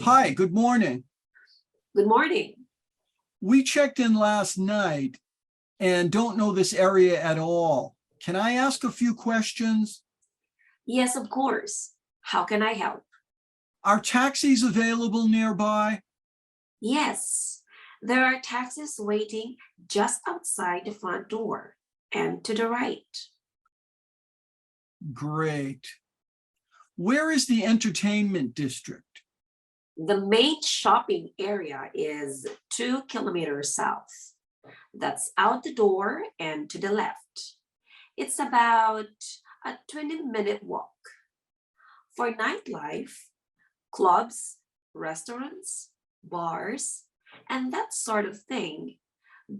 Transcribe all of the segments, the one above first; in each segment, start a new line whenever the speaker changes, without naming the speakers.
Hi, good morning.
Good morning.
We checked in last night and don't know this area at all. Can I ask a few questions?
Yes, of course. How can I help?
Are taxis available nearby?
Yes, there are taxis waiting just outside the front door and to the right.
Great. Where is the entertainment district?
The main shopping area is 2 kilometers south. That's out the door and to the left. It's about a 20-minute walk. For nightlife, clubs, restaurants, bars, and that sort of thing,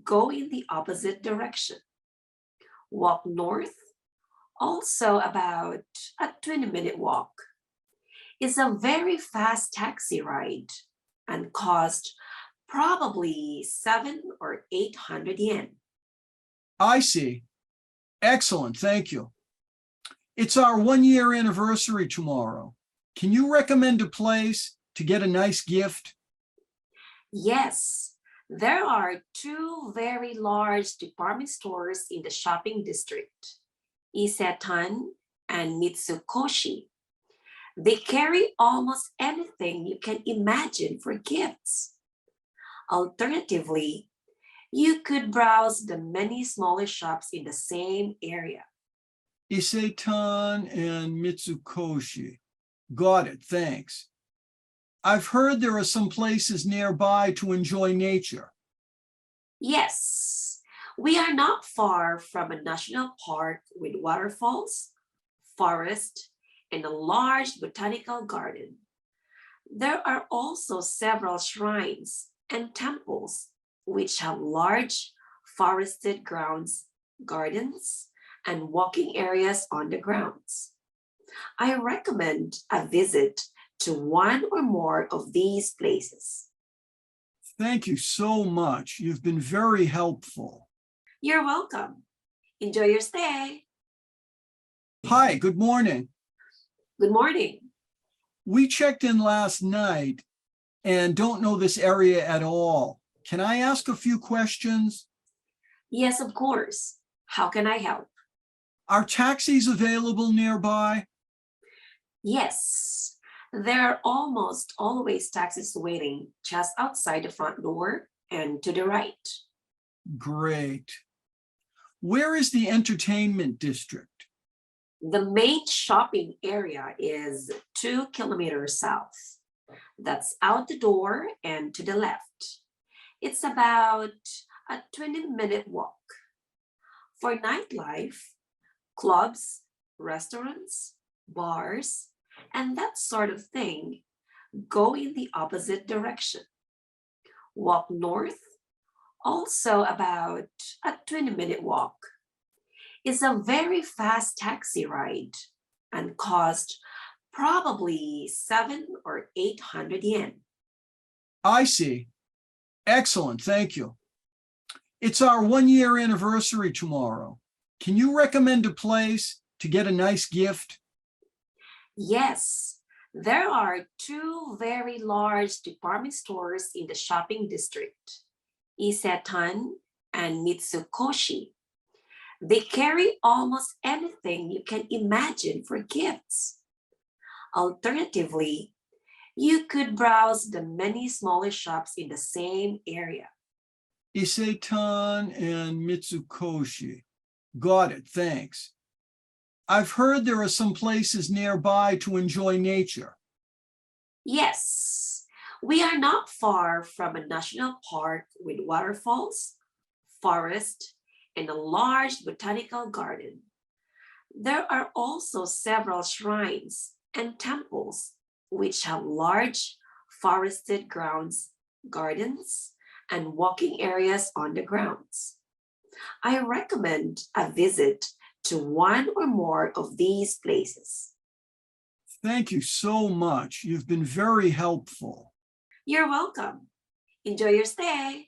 go in the opposite direction. Walk north, also about a 20-minute walk. It's a very fast taxi ride and cost probably 700 or 800 yen.
I see. Excellent, thank you. It's our 1-year anniversary tomorrow. Can you recommend a place to get a nice gift?
Yes, there are 2 very large department stores in the shopping district, Isetan and Mitsukoshi. They carry almost anything you can imagine for gifts. Alternatively, you could browse the many smaller shops in the same area.
Isetan and Mitsukoshi. Got it, thanks. I've heard there are some places nearby to enjoy nature.
Yes, we are not far from a national park with waterfalls, forest, and a large botanical garden. There are also several shrines and temples which have large forested grounds, gardens, and walking areas on the grounds. I recommend a visit to one or more of these places.
Thank you so much. You've been very helpful.
You're welcome. Enjoy your stay.
Hi, good morning.
Good morning.
We checked in last night and don't know this area at all. Can I ask a few questions?
Yes, of course. How can I help?
Are taxis available nearby?
Yes, there are almost always taxis waiting just outside the front door and to the right.
Great. Where is the entertainment district?
The main shopping area is 2 kilometers south. That's out the door and to the left. It's about a 20-minute walk. For nightlife, clubs, restaurants, bars, and that sort of thing, go in the opposite direction. Walk north, also about a 20-minute walk. It's a very fast taxi ride and cost probably 700 or 800 yen.
I see. Excellent, thank you. It's our 1-year anniversary tomorrow. Can you recommend a place to get a nice gift?
Yes, there are 2 very large department stores in the shopping district, Isetan and Mitsukoshi. They carry almost anything you can imagine for gifts. Alternatively, you could browse the many smaller shops in the same area.
Isetan and Mitsukoshi. Got it, thanks. I've heard there are some places nearby to enjoy nature.
Yes, we are not far from a national park with waterfalls, forest, and a large botanical garden. There are also several shrines and temples which have large forested grounds, gardens, and walking areas on the grounds. I recommend a visit to one or more of these places.
Thank you so much. You've been very helpful.
You're welcome. Enjoy your stay.